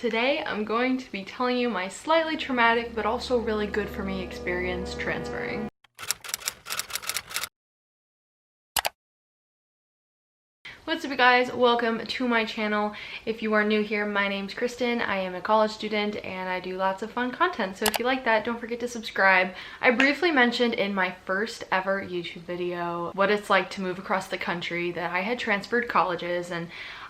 Today I'm going to be telling you my slightly traumatic but also really good for me experience transferring. What's up, you guys? Welcome to my channel. If you are new here, my name's Kristen. I am a college student and I do lots of fun content, so if you like that, don't forget to subscribe. I briefly mentioned in my first ever YouTube video what it's like to move across the country, that I had transferred colleges. And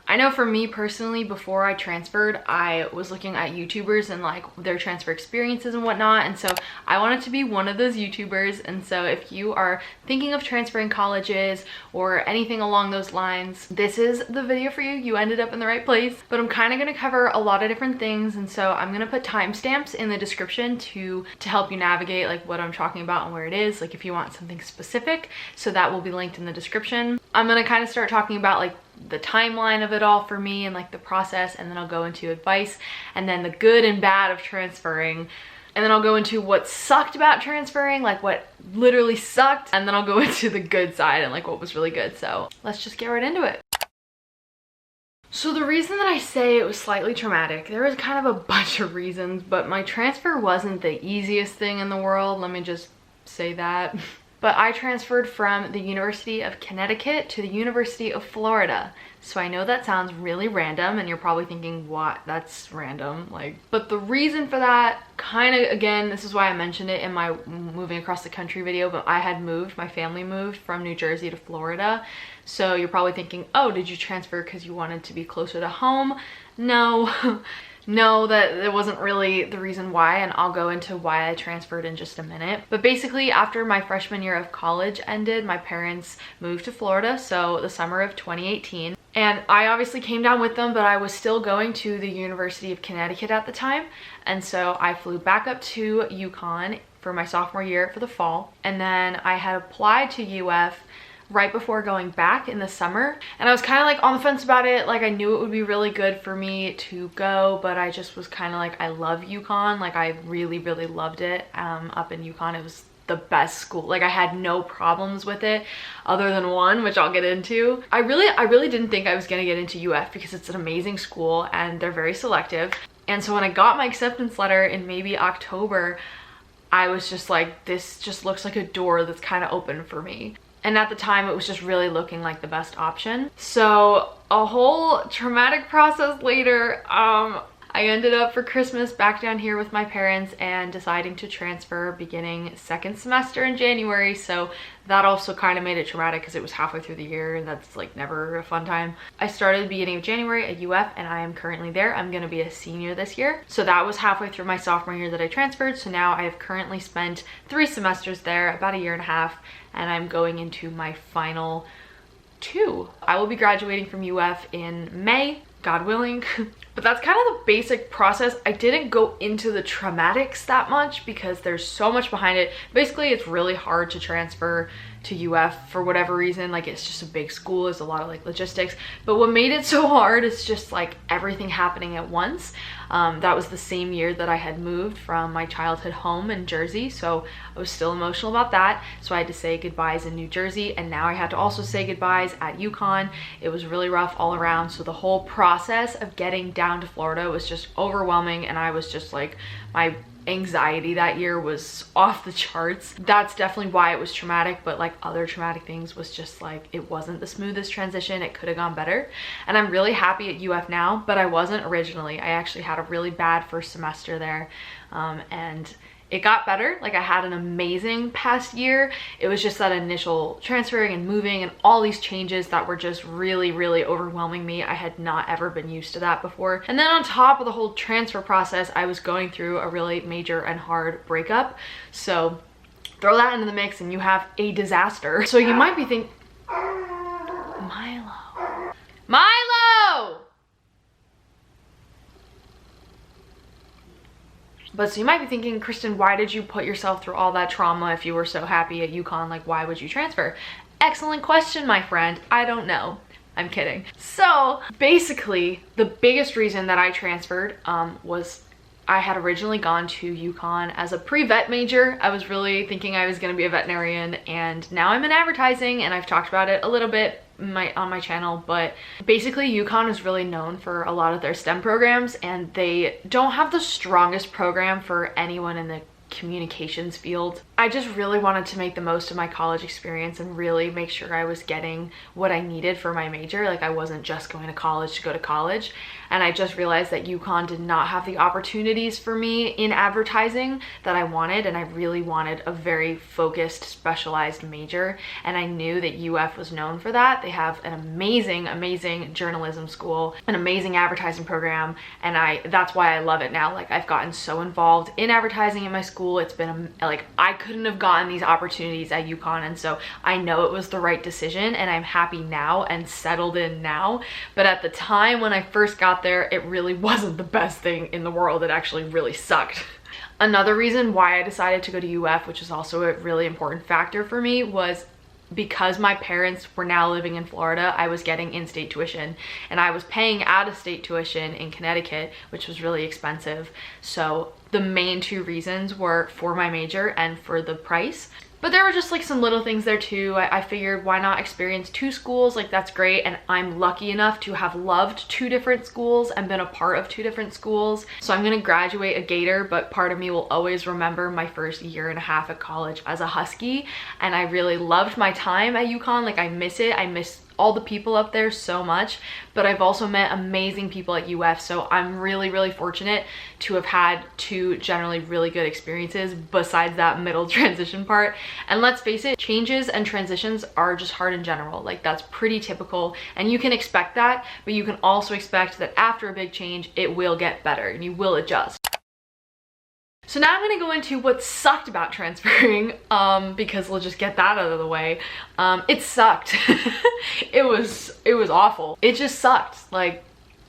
I know for me personally, before I transferred, I was looking at YouTubers and like their transfer experiences and whatnot, and so I wanted to be one of those YouTubers. And so if you are thinking of transferring colleges or anything along those lines, this is the video for you. You ended up in the right place. But I'm kind of going to cover a lot of different things, and so I'm going to put timestamps in the description to help you navigate like what I'm talking about and where it is, like if you want something specific. So that will be linked in the description. I'm going to kind of start talking about like the timeline of it all for me and like the process, and then I'll go into advice and then the good and bad of transferring, and then I'll go into what sucked about transferring, like what literally sucked, and then I'll go into the good side and like what was really good. So let's just get right into it. So the reason that I say it was slightly traumatic, there was kind of a bunch of reasons, but my transfer wasn't the easiest thing in the world, let me just say that. But I transferred from the University of Connecticut to the University of Florida. So I know that sounds really random and you're probably thinking, what? That's random. But the reason for that, kind of, again, this is why I mentioned it in my moving across the country video, but I had moved, my family moved from New Jersey to Florida. So you're probably thinking, oh, did you transfer because you wanted to be closer to home? No. No, that wasn't really the reason why, and I'll go into why I transferred in just a minute. But basically, after my freshman year of college ended, my parents moved to Florida, so the summer of 2018. And I obviously came down with them, but I was still going to the University of Connecticut at the time. And so I flew back up to UConn for my sophomore year for the fall. And then I had applied to UF right before going back in the summer, and I was kind of like on the fence about it. Like, I knew it would be really good for me to go, but I just was kind of like, I love UConn. Like, I really loved it up in UConn. It was the best school. Like, I had no problems with it other than one, which I'll get into. I really didn't think I was gonna get into UF because it's an amazing school and they're very selective. And so when I got my acceptance letter in maybe October, I was just like, this just looks like a door that's kind of open for me. And at the time, it was just really looking like the best option. So a whole traumatic process later, I ended up for Christmas back down here with my parents and deciding to transfer beginning second semester in January. So that also kind of made it traumatic because it was halfway through the year, and that's like never a fun time. I started beginning of January at UF and I am currently there. I'm going to be a senior this year. So that was halfway through my sophomore year that I transferred. So now I have currently spent 3 semesters there, about a year and a half, and I'm going into my final 2. I will be graduating from UF in May, God willing. But that's kind of the basic process. I didn't go into the traumatics that much because there's so much behind it. Basically, it's really hard to transfer to UF for whatever reason. Like, it's just a big school, there's a lot of like logistics, but what made it so hard is just like everything happening at once. That was the same year that I had moved from my childhood home in Jersey, so I was still emotional about that. So I had to say goodbyes in New Jersey, and now I had to also say goodbyes at UConn. It was really rough all around, so the whole process of getting down to Florida was just overwhelming, and I was just like, my anxiety that year was off the charts. That's definitely why it was traumatic, but like other traumatic things was just like, it wasn't the smoothest transition. It could have gone better, and I'm really happy at UF now, but I wasn't originally. I actually had a really bad first semester there, and it got better. Like, I had an amazing past year. It was just that initial transferring and moving and all these changes that were just really overwhelming me. I had not ever been used to that before. And then on top of the whole transfer process, I was going through a really major and hard breakup. So throw that into the mix and you have a disaster. So you might be thinking, Milo! But so you might be thinking, Kristen, why did you put yourself through all that trauma if you were so happy at UConn? Like, why would you transfer? Excellent question, my friend. I don't know. I'm kidding. So basically, the biggest reason that I transferred was I had originally gone to UConn as a pre-vet major. I was really thinking I was going to be a veterinarian, and now I'm in advertising, and I've talked about it a little bit on my channel, but basically UConn is really known for a lot of their STEM programs, and they don't have the strongest program for anyone in the communications field. I just really wanted to make the most of my college experience and really make sure I was getting what I needed for my major. Like, I wasn't just going to college to go to college. And I just realized that UConn did not have the opportunities for me in advertising that I wanted, and I really wanted a very focused, specialized major. And I knew that UF was known for that. They have an amazing journalism school, an amazing advertising program, and that's why I love it now. Like, I've gotten so involved in advertising in my school. It's been like, I couldn't have gotten these opportunities at UConn, and so I know it was the right decision, and I'm happy now and settled in now. But at the time when I first got there, it really wasn't the best thing in the world. It actually really sucked. Another reason why I decided to go to UF, which is also a really important factor for me, was because my parents were now living in Florida. I was getting in-state tuition, and I was paying out-of-state tuition in Connecticut, which was really expensive. So the main two reasons were for my major and for the price. But there were just like some little things there too. I figured, why not experience two schools? Like, that's great. And I'm lucky enough to have loved two different schools and been a part of two different schools. So I'm gonna graduate a Gator, but part of me will always remember my first year and a half at college as a Husky. And I really loved my time at UConn. Like, I miss it. I miss all the people up there so much, but I've also met amazing people at UF, so I'm really fortunate to have had two generally really good experiences besides that middle transition part. And let's face it, changes and transitions are just hard in general. Like, that's pretty typical, and you can expect that, but you can also expect that after a big change, it will get better and you will adjust. So now I'm gonna go into what sucked about transferring, because we'll just get that out of the way. It sucked. It was awful. It just sucked. Like,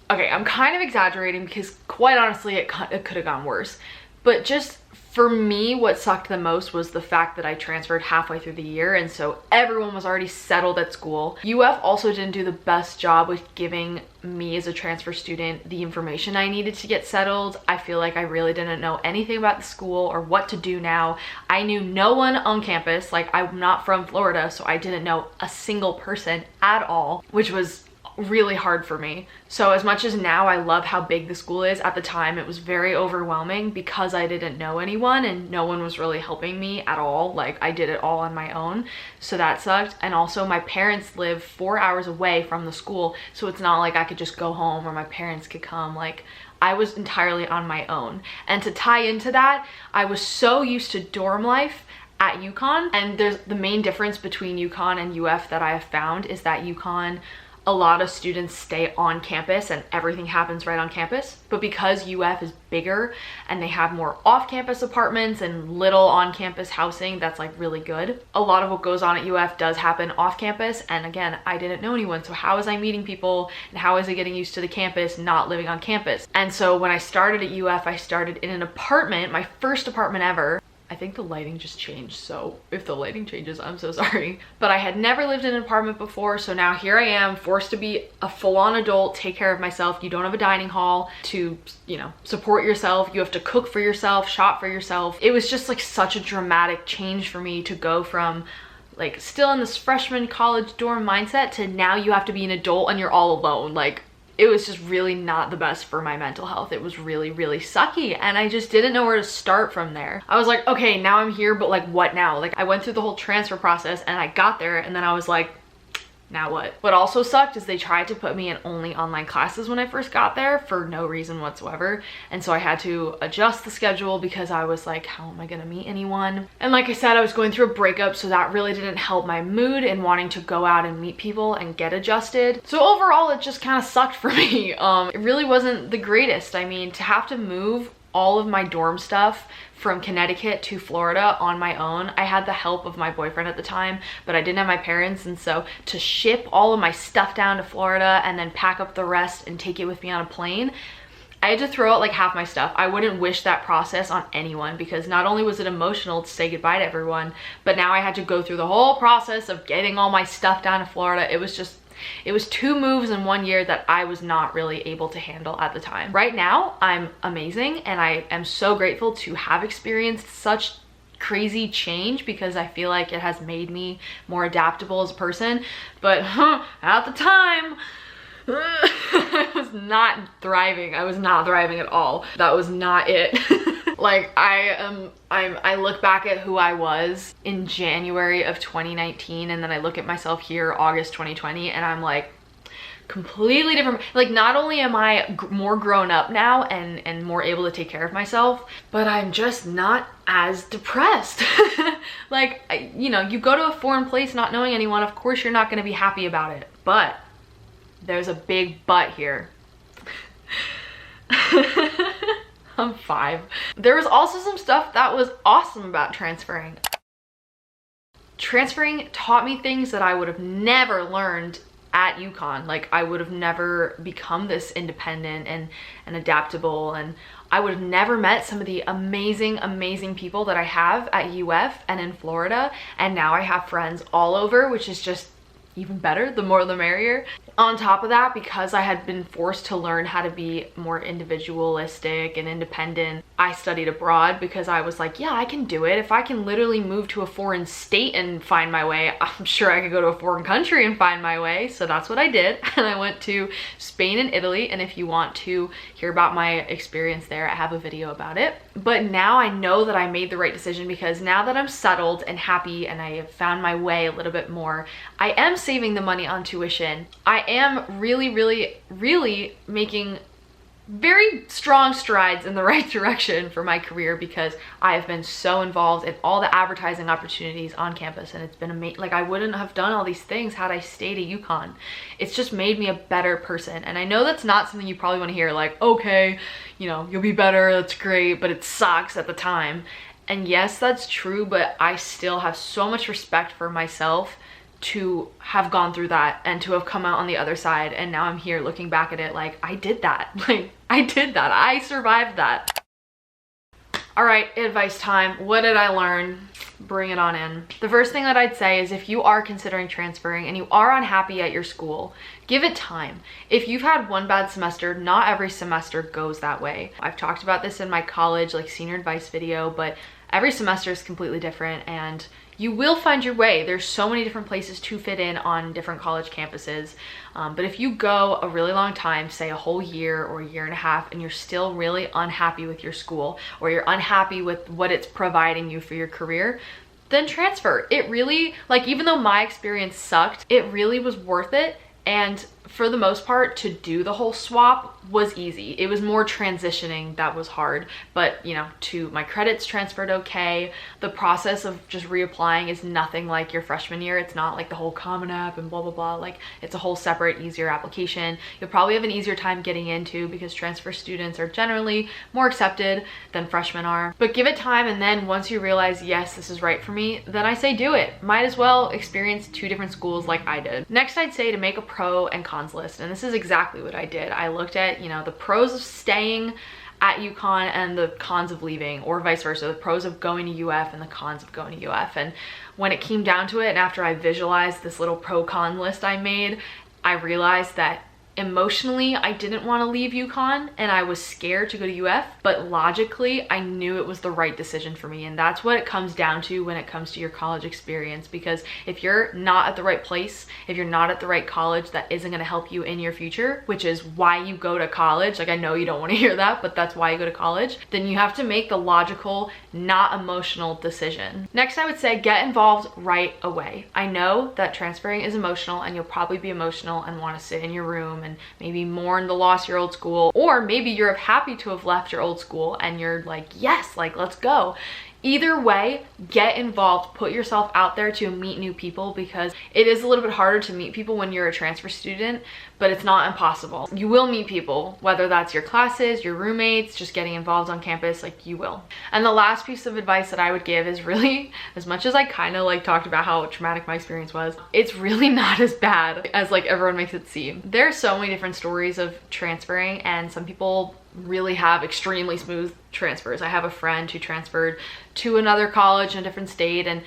okay, I'm kind of exaggerating because quite honestly, it could have gone worse. But just for me, what sucked the most was the fact that I transferred halfway through the year, and so everyone was already settled at school. UF also didn't do the best job with giving me as a transfer student the information I needed to get settled. I feel like I really didn't know anything about the school or what to do now. I knew no one on campus. Like, I'm not from Florida, so I didn't know a single person at all, which was really hard for me. So as much as now I love how big the school is, at the time it was very overwhelming because I didn't know anyone and no one was really helping me at all. Like, I did it all on my own, so that sucked. And also my parents live 4 hours away from the school, so it's not like I could just go home or my parents could come. Like, I was entirely on my own. And to tie into that, I was so used to dorm life at UConn, and there's the main difference between UConn and UF that I have found is that UConn, a lot of students stay on campus and everything happens right on campus. But because UF is bigger and they have more off-campus apartments and little on-campus housing, that's like really good. A lot of what goes on at UF does happen off-campus, and again, I didn't know anyone, so how was I meeting people and how was I getting used to the campus not living on campus? And so when I started at UF, I started in an apartment, my first apartment ever. I think the lighting just changed, so if the lighting changes, I'm so sorry. But I had never lived in an apartment before, so now here I am, forced to be a full-on adult, take care of myself. You don't have a dining hall to, you know, support yourself. You have to cook for yourself, shop for yourself. It was just like such a dramatic change for me to go from like still in this freshman college dorm mindset to now you have to be an adult and you're all alone. Like, it was just really not the best for my mental health. It was really sucky, and I just didn't know where to start from there. I was like, okay, now I'm here, but like, what now? Like, I went through the whole transfer process and I got there, and then I was like, now what? What also sucked is they tried to put me in only online classes when I first got there for no reason whatsoever. And so I had to adjust the schedule because I was like, how am I gonna meet anyone? And like I said, I was going through a breakup, so that really didn't help my mood in wanting to go out and meet people and get adjusted. So overall, it just kind of sucked for me. It really wasn't the greatest. I mean, to have to move all of my dorm stuff from Connecticut to Florida on my own. I had the help of my boyfriend at the time, but I didn't have my parents, and so to ship all of my stuff down to Florida and then pack up the rest and take it with me on a plane, I had to throw out like half my stuff. I wouldn't wish that process on anyone, because not only was it emotional to say goodbye to everyone, but now I had to go through the whole process of getting all my stuff down to Florida. It was 2 moves in 1 year that I was not really able to handle at the time. Right now, I'm amazing, and I am so grateful to have experienced such crazy change because I feel like it has made me more adaptable as a person. But at the time, I was not thriving. I was not thriving at all. That was not it. Like I look back at who I was in January of 2019, and then I look at myself here August 2020, and I'm like completely different. Like, not only am I more grown up now and more able to take care of myself, but I'm just not as depressed. Like, you know, you go to a foreign place not knowing anyone, of course you're not going to be happy about it, but there's a big but here. I'm 5. There was also some stuff that was awesome about transferring. Transferring taught me things that I would have never learned at UConn. Like, I would have never become this independent and adaptable, and I would have never met some of the amazing people that I have at UF and in Florida, and now I have friends all over, which is just even better. The more the merrier. On top of that, because I had been forced to learn how to be more individualistic and independent, I studied abroad because I was like, yeah, I can do it. If I can literally move to a foreign state and find my way, I'm sure I could go to a foreign country and find my way. So that's what I did. And I went to Spain and Italy. And if you want to hear about my experience there, I have a video about it. But now I know that I made the right decision, because now that I'm settled and happy and I have found my way a little bit more, I am saving the money on tuition. I am really making very strong strides in the right direction for my career, because I have been so involved in all the advertising opportunities on campus, and it's been amazing. Like, I wouldn't have done all these things had I stayed at UConn. It's just made me a better person. And I know that's not something you probably want to hear, like, okay, you know, you'll be better, that's great, but it sucks at the time. And yes, that's true, but I still have so much respect for myself to have gone through that and to have come out on the other side. And now I'm here looking back at it like, I did that. Like, I did that. I survived that. All right, advice time. What did I learn? Bring it on in. The first thing that I'd say is, if you are considering transferring and you are unhappy at your school, give it time. If you've had one bad semester, not every semester goes that way. I've talked about this in my college, like, senior advice video, but every semester is completely different, and you will find your way. There's so many different places to fit in on different college campuses. But if you go a really long time, say a whole year or a year and a half, and you're still really unhappy with your school, or you're unhappy with what it's providing you for your career, then transfer. It really, like, even though my experience sucked, it really was worth it. And for the most part, to do the whole swap was easy. It was more transitioning that was hard, but you know, my credits transferred okay. The process of just reapplying is nothing like your freshman year. It's not like the whole Common App and blah blah blah. Like, it's a whole separate, easier application. You'll probably have an easier time getting into, because transfer students are generally more accepted than freshmen are. But give it time, and then once you realize, yes, this is right for me, then I say do it. Might as well experience 2 different schools like I did. Next, I'd say to make a pro and cons list, and this is exactly what I did. I looked at, you know, the pros of staying at UConn and the cons of leaving, or vice versa, the pros of going to UF and the cons of going to UF. And when it came down to it, and after I visualized this little pro-con list I made, I realized that emotionally I didn't want to leave UConn, and I was scared to go to UF, but logically I knew it was the right decision for me. And that's what it comes down to when it comes to your college experience, because if you're not at the right place, if you're not at the right college that isn't going to help you in your future, which is why you go to college, like, I know you don't want to hear that, but that's why you go to college, then you have to make the logical, not emotional decision. Next, I would say get involved right away. I know that transferring is emotional, and you'll probably be emotional and want to sit in your room and maybe mourn the loss of your old school, or maybe you're happy to have left your old school and you're like, yes, like, let's go. Either way, get involved, put yourself out there to meet new people, because it is a little bit harder to meet people when you're a transfer student, but it's not impossible. You will meet people, whether that's your classes, your roommates, just getting involved on campus, like, you will. And the last piece of advice that I would give is, really, as much as I kind of like talked about how traumatic my experience was, it's really not as bad as like everyone makes it seem. There's so many different stories of transferring, and some people really have extremely smooth transfers. I have a friend who transferred to another college in a different state, and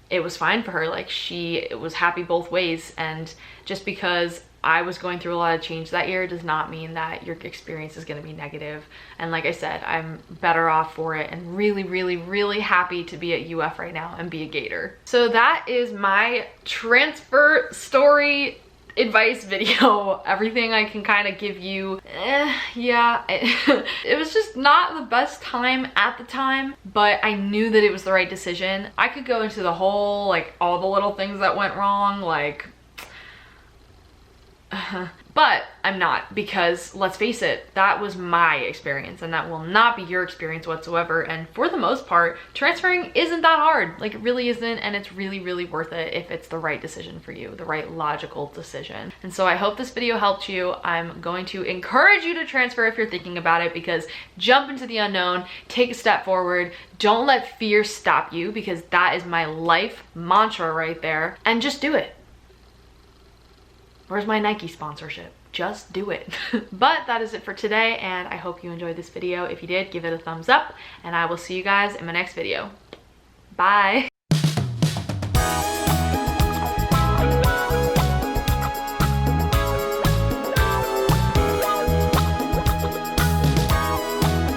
it was fine for her. Like, she was happy both ways. And just because I was going through a lot of change that year does not mean that your experience is going to be negative. And like I said, I'm better off for it and really, really, really happy to be at UF right now and be a Gator. So that is my transfer story advice video. Everything I can kind of give you, yeah, it was just not the best time at the time, but I knew that it was the right decision. I could go into the whole, like, all the little things that went wrong, like, but I'm not, because let's face it, that was my experience and that will not be your experience whatsoever. And for the most part, transferring isn't that hard. Like, it really isn't, and it's really, really worth it if it's the right decision for you, the right logical decision. And so I hope this video helped you. I'm going to encourage you to transfer if you're thinking about it, because jump into the unknown, take a step forward, don't let fear stop you, because that is my life mantra right there, and just do it. Where's my Nike sponsorship? Just do it. But that is it for today, and I hope you enjoyed this video. If you did, give it a thumbs up, and I will see you guys in my next video. Bye.